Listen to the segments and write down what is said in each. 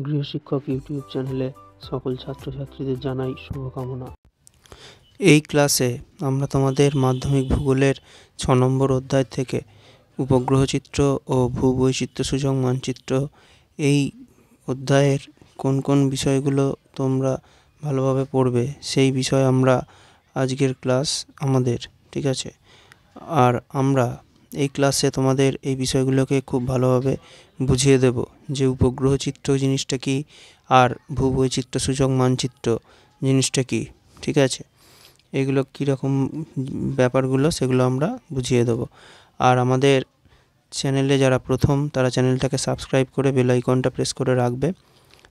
গৃহশিক্ষক YouTube চ্যানেলে সকল ছাত্রছাত্রীদের জানাই শুভকামনা। এই ক্লাসে আমরা তোমাদের মাধ্যমিক ভূগোলের 6 নম্বর অধ্যায় থেকে উপগ্রহ চিত্র ও ভূবৈচিত্র্য সূচক মানচিত্র এই অধ্যায়ের কোন কোন বিষয়গুলো তোমরা ভালোভাবে পড়বে সেই বিষয়ে আমরা আজকের ক্লাস আমাদের, ঠিক আছে। আর আমরা এই ক্লাসে তোমাদের এই বিষয়গুলোকে খুব ভালোভাবে বুঝিয়ে দেব যে উপগ্রহ চিত্র জিনিসটা কি আর ভূবৈচিত্র্য সূচক মানচিত্র জিনিসটা কি, ঠিক আছে। এগুলো কীরকম ব্যাপারগুলো সেগুলো আমরা বুঝিয়ে দেব। আর আমাদের চ্যানেলে যারা প্রথম তারা চ্যানেলটাকে সাবস্ক্রাইব করে বেল আইকনটা প্রেস করে রাখবে,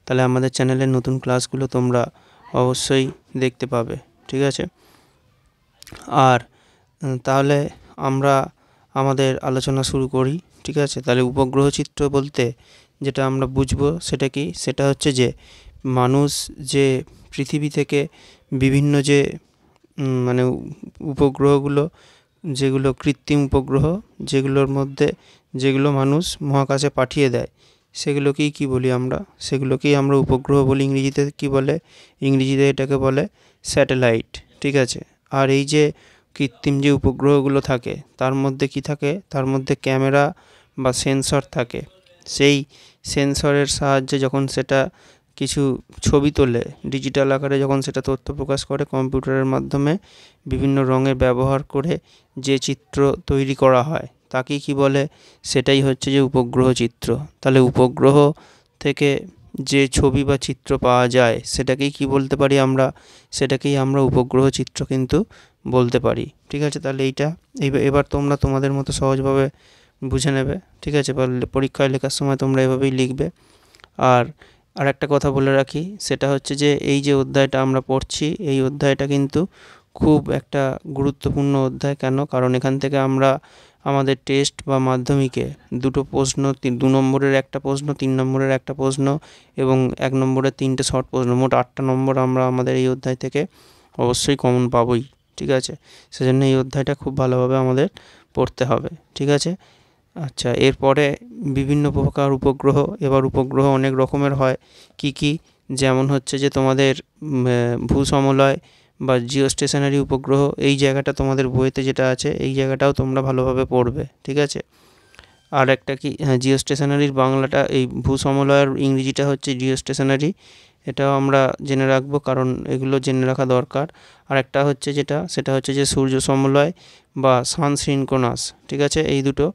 তাহলে আমাদের চ্যানেলের নতুন ক্লাসগুলো তোমরা অবশ্যই দেখতে পাবে, ঠিক আছে। আর তাহলে আমরা আমাদের আলোচনা শুরু করি, ঠিক আছে। তাহলে উপগ্রহ চিত্র বলতে যেটা আমরা বুঝবো সেটা কি, সেটা হচ্ছে যে মানুষ যে পৃথিবী থেকে বিভিন্ন যে মানে উপগ্রহগুলো, যেগুলো কৃত্রিম উপগ্রহ, যেগুলোর মধ্যে যেগুলো মানুষ মহাকাশে পাঠিয়ে দেয় সেগুলোকেই কি বলি আমরা, সেগুলোকেই আমরা উপগ্রহ বলি। ইংরেজিতে কি বলে, ইংরেজিতে এটাকে বলে স্যাটেলাইট, ঠিক আছে। আর এই যে কৃত্রিম যে উপগ্রহগুলো থাকে তার মধ্যে কি থাকে, তার মধ্যে ক্যামেরা বা সেন্সর থাকে। সেই সেন্সরের সাহায্যে যখন সেটা কিছু ছবি তোলে, ডিজিটাল আকারে যখন সেটা তথ্য প্রকাশ করে কম্পিউটারের মাধ্যমে বিভিন্ন রঙের ব্যবহার করে যে চিত্র তৈরি করা হয় তাকেই কি বলে, সেটাই হচ্ছে যে উপগ্রহ চিত্র। তাহলে উপগ্রহ থেকে যে ছবি বা চিত্র পাওয়া যায় সেটাকেই কি বলতে পারি আমরা, সেটাকেই আমরা উপগ্রহ চিত্র কিন্তু বলতে পারি, ঠিক আছে। তাহলে এইটা এবার তোমরা তোমাদের মতো সহজভাবে বুঝে নেবে, ঠিক আছে। পরীক্ষায় লেখার সময় তোমরা এভাবেই লিখবে। আর একটা কথা বলে রাখি, সেটা হচ্ছে যে এই যে অধ্যায়টা আমরা পড়ছি এই অধ্যায়টা কিন্তু খুব একটা গুরুত্বপূর্ণ অধ্যায়। কেন? কারণ এখান থেকে আমরা আমাদের টেস্ট বা মাধ্যমিকে দুটো প্রশ্ন, 2 নম্বরের একটা প্রশ্ন, 3 নম্বরের একটা প্রশ্ন এবং 1 নম্বরের 3টে শর্ট প্রশ্ন, মোট 8টা নম্বর আমরা আমাদের এই অধ্যায় থেকে অবশ্যই কমন পাবোই, ঠিক আছে। সেজন্য এই অধ্যায়টা খুব ভালোভাবে আমাদের পড়তে হবে, ঠিক আছে। আচ্ছা, এরপরে বিভিন্ন প্রকার উপগ্রহ, এবার উপগ্রহ অনেক রকমের হয়। কি কি? যেমন হচ্ছে যে তোমাদের ভূসমলয় বা জিও স্টেশনারি উপগ্রহ, এই জায়গাটা তোমাদের বইতে যেটা আছে এই জায়গাটাও তোমরা ভালোভাবে পড়বে, ঠিক আছে। আর একটা কি, জিও স্টেশনারির বাংলাটা, এই ভূসমলয়ের ইংরেজিটা হচ্ছে জিও স্টেশনারি, এটাও আমরা জেনে রাখবো কারণ এগুলো জেনে রাখা দরকার। আর একটা হচ্ছে যেটা, সেটা হচ্ছে যে সূর্য সমলয় বা সান সিনক্রোনাস, ঠিক আছে। এই দুটো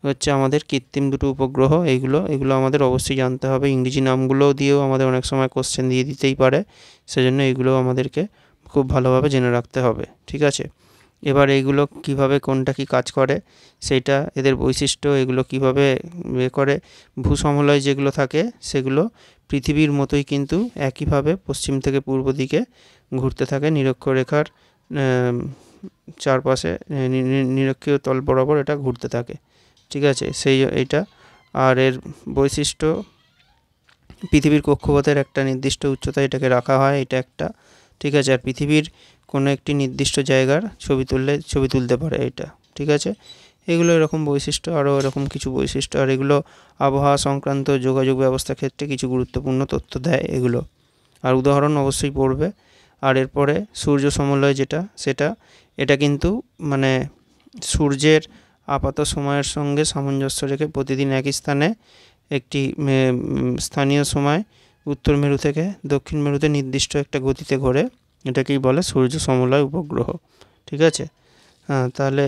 হচ্ছে আমাদের কৃত্রিম দুটো উপগ্রহ। এগুলো আমাদের অবশ্যই জানতে হবে। ইংরেজি নামগুলো দিয়েও আমাদের অনেক সময় কোশ্চেন দিয়ে দিতেই পারে, সেজন্য এগুলো আমাদেরকে খুব ভালোভাবে জেনে রাখতে হবে, ঠিক আছে। এবার এইগুলো কিভাবে কোনটা কি কাজ করে সেইটা, এদের বৈশিষ্ট্য, এগুলো কিভাবে করে। ভূসমলয় যেগুলো থাকে সেগুলো পৃথিবীর মতোই কিন্তু একইভাবে পশ্চিম থেকে পূর্ব দিকে ঘুরতে থাকে নিরক্ষরেখার চারপাশে, নিরক্ষীয় তল বরাবর এটা ঘুরতে থাকে, ঠিক আছে। এইটা আর এর বৈশিষ্ট্য, পৃথিবীর কক্ষপথের একটা নির্দিষ্ট উচ্চতায় এটাকে রাখা হয়, এটা একটা, ঠিক আছে। আর পৃথিবীর কোনো একটি নির্দিষ্ট জায়গার ছবি তুলতে পারে এটা, ঠিক আছে। এগুলো এরকম বৈশিষ্ট্য, আরও এরকম কিছু বৈশিষ্ট্য। আর এগুলো আবহাওয়া সংক্রান্ত যোগাযোগ ব্যবস্থার ক্ষেত্রে কিছু গুরুত্বপূর্ণ তথ্য দেয় এগুলো। আর উদাহরণ অবশ্যই পড়বে। আর এরপরে সূর্য সমলয় যেটা, এটা কিন্তু মানে সূর্যের আপাত সময়ের সঙ্গে সামঞ্জস্য রেখে প্রতিদিন একই স্থানে একটি স্থানীয় সময় উত্তর মেরু থেকে দক্ষিণ মেরুতে নির্দিষ্ট একটা গতিতে ঘোরে, এটাকেই বলে সূর্য সমলয় উপগ্রহ, ঠিক আছে। হ্যাঁ, তাহলে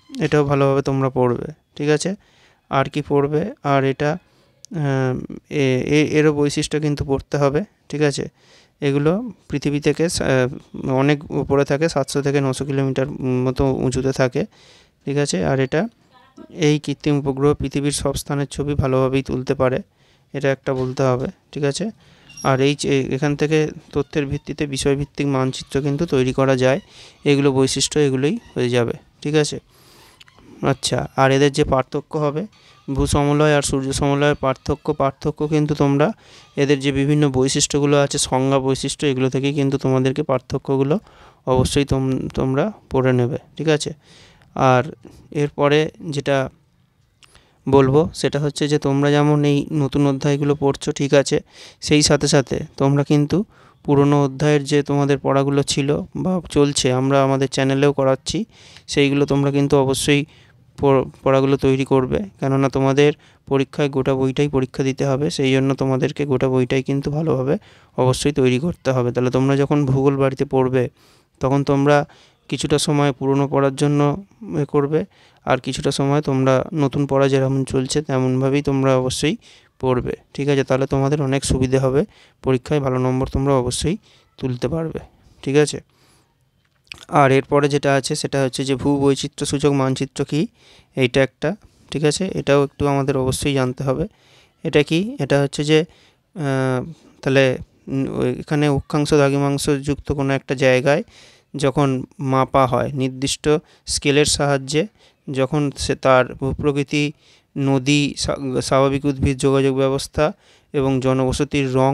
এটাও ভালোভাবে তোমরা পড়বে, ঠিক আছে। আর কি পড়বে, আর এটা এরও বৈশিষ্ট্য কিন্তু পড়তে হবে, ঠিক আছে। এগুলো পৃথিবী থেকে অনেক উপরে থাকে, 700 থেকে 900 কিলোমিটার মতো উঁচুতে থাকে, ঠিক আছে। আর এটা, এই কৃত্রিম উপগ্রহ পৃথিবীর সব স্থানের ছবি ভালোভাবেই তুলতে পারে, এটা একটা বলতে হবে, ঠিক আছে। আর এখান থেকে তথ্যের ভিত্তিতে বিষয়ভিত্তিক মানচিত্র কিন্তু তৈরি করা যায়। এগুলো বৈশিষ্ট্য, এগুলোই হয়ে যাবে, ঠিক আছে। আচ্ছা, আর এদের যে পার্থক্য হবে, ভূসমলয় আর সূর্য সমলয়ের পার্থক্য কিন্তু তোমরা এদের যে বিভিন্ন বৈশিষ্ট্যগুলো আছে, সংজ্ঞা বৈশিষ্ট্য, এগুলো থেকেই কিন্তু তোমাদেরকে পার্থক্যগুলো অবশ্যই তোমরা পড়ে নেবে, ঠিক আছে। আর এরপরে যেটা বলবো সেটা হচ্ছে যে তোমরা যেমন এই নতুন অধ্যায়গুলো পড়ছো ঠিক আছে, সেই সাথে সাথে তোমরা কিন্তু পুরনো অধ্যায়ের যে তোমাদের পড়াগুলো ছিল বা চলছে, আমরা আমাদের চ্যানেলেও করাচ্ছি, সেইগুলো তোমরা কিন্তু অবশ্যই পড়াগুলো তৈরি করবে, কেননা তোমাদের পরীক্ষায় গোটা বইটাই পরীক্ষা দিতে হবে, সেই জন্য তোমাদেরকে গোটা বইটাই কিন্তু ভালোভাবে অবশ্যই তৈরি করতে হবে। তাহলে তোমরা যখন ভূগোল বাড়িতে পড়বে তখন তোমরা কিছুটা সময় পুরনো পড়ার জন্য করবে, আর কিছুটা সময় তোমরা নতুন পড়া যেরকম চলছে তেমনভাবেই তোমরা অবশ্যই পড়বে, ঠিক আছে? তাহলে তোমাদের অনেক সুবিধে হবে, পরীক্ষায় ভালো নম্বর তোমরা অবশ্যই তুলতে পারবে, ঠিক আছে? আর এরপরে যেটা আছে সেটা হচ্ছে যে ভূবৈচিত্র্যসূচক মানচিত্র কী, এইটা একটা, ঠিক আছে? এটাও একটু আমাদের অবশ্যই জানতে হবে। এটা কি? এটা হচ্ছে যে তাহলে এখানে অক্ষাংশ দ্রাঘিমাংশ যুক্ত কোনো একটা জায়গায় যখন মাপা হয় নির্দিষ্ট স্কেলের সাহায্যে, যখন সে তার ভূপ্রকৃতি, নদী, স্বাভাবিক উদ্ভিদ, যোগাযোগ ব্যবস্থা এবং জনবসতির রং,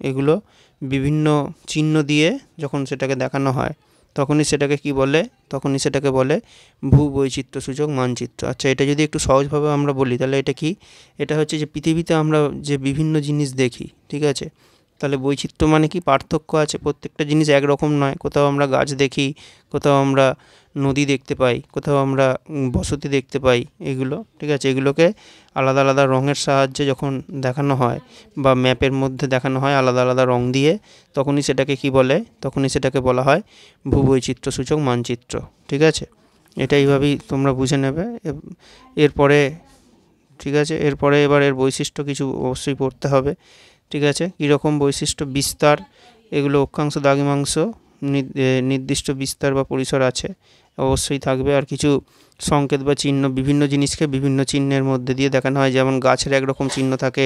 এগুলো বিভিন্ন চিহ্ন দিয়ে যখন সেটাকে দেখানো হয় তখনই সেটাকে কি বলে? তখনই সেটাকে বলে ভূবৈচিত্র্যসূচক মানচিত্র। আচ্ছা, এটা যদি একটু সহজভাবে আমরা বলি তাহলে এটা কি? এটা হচ্ছে যে পৃথিবীতে আমরা যে বিভিন্ন জিনিস দেখি, ঠিক আছে? তাহলে বৈচিত্র্য মানে কি? পার্থক্য আছে, প্রত্যেকটা জিনিস একরকম নয়। কোথাও আমরা গাছ দেখি, কোথাও আমরা নদী দেখতে পাই, কোথাও আমরা বসতি দেখতে পাই, এগুলো, ঠিক আছে? এগুলোকে আলাদা আলাদা রঙের সাহায্যে যখন দেখানো হয় বা ম্যাপের মধ্যে দেখানো হয় আলাদা আলাদা রং দিয়ে, তখনই সেটাকে কি বলে? তখনই সেটাকে বলা হয় ভূবৈচিত্র্যসূচক মানচিত্র, ঠিক আছে? এটা এইভাবেই তোমরা বুঝে নেবে। এরপরে, ঠিক আছে, এরপরে এবার এর বৈশিষ্ট্য কিছু অবশ্যই পড়তে হবে, ঠিক আছে? কীরকম বৈশিষ্ট্য? বিস্তার, এগুলো অক্ষাংশ দ্রাঘিমাংশ নির্দিষ্ট বিস্তার বা পরিসর আছে, অবশ্যই থাকবে। আর কিছু সংকেত বা চিহ্ন, বিভিন্ন জিনিসকে বিভিন্ন চিহ্নের মধ্যে দিয়ে দেখানো হয়, যেমন গাছের একরকম চিহ্ন থাকে,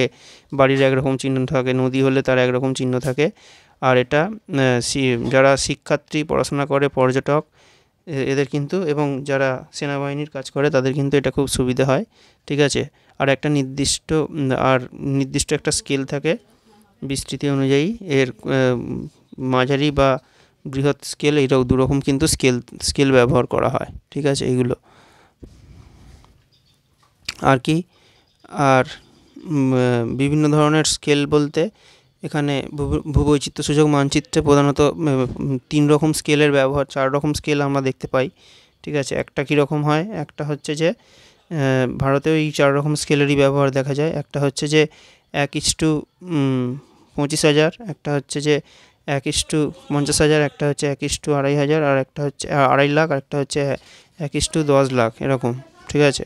বাড়ির একরকম চিহ্ন থাকে, নদী হলে তার একরকম চিহ্ন থাকে। আর এটা যারা শিক্ষার্থী, পড়াশোনা করে, পর্যটক, এদের কিন্তু, এবং যারা সেনাবাহিনীর কাজ করে তাদের কিন্তু এটা খুব সুবিধা হয়, ঠিক আছে? আর একটা নির্দিষ্ট একটা স্কেল থাকে বিস্তৃতি অনুযায়ী, এর মাঝারি বা বৃহৎ স্কেল, এটাও দুরকম কিন্তু স্কেল ব্যবহার করা হয়, ঠিক আছে? এইগুলো আর কি? আর বিভিন্ন ধরনের স্কেল বলতে এখানে ভূবৈচিত্র্যসূচক মানচিত্রে প্রধানত 3 রকম স্কেলের ব্যবহার, 4 রকম স্কেল আমরা দেখতে পাই, ঠিক আছে? একটা কীরকম হয়? একটা হচ্ছে যে ভারতেও এই 4 রকম স্কেলেরই ব্যবহার দেখা যায়। একটা হচ্ছে যে 1:25,000, একটা হচ্ছে যে 1:50,000, একটা হচ্ছে 1:2,500, আর একটা হচ্ছে 2.5 লাখ, আর একটা হচ্ছে 1:10 লাখ, এরকম, ঠিক আছে?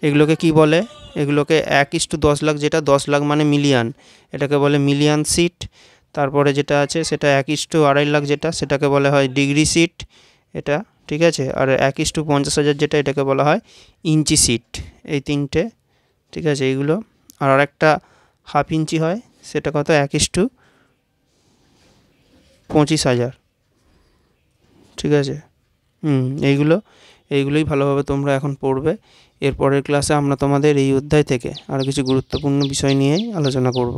এগুলোকে কি বলে? এগুলোকে 1:10 লাখ, যেটা 10 লাখ মানে মিলিয়ন, এটাকে বলে মিলিয়ন সিট। তারপরে যেটা আছে সেটা 1:2.5 লাখ, যেটা সেটাকে বলা হয় ডিগ্রি সিট, এটা, ঠিক আছে? আর 1:50,000 যেটা, এটাকে বলা হয় ইঞ্চি সিট। এই 3টে, ঠিক আছে? এইগুলো। আর আরেকটা 1/2 ইঞ্চি হয়, সেটা কত? 1:25,000, ঠিক আছে? এইগুলোই ভালোভাবে তোমরা এখন পড়বে। এরপরের ক্লাসে আমরা তোমাদের এই অধ্যায় থেকে আরও কিছু গুরুত্বপূর্ণ বিষয় নিয়ে আলোচনা করব।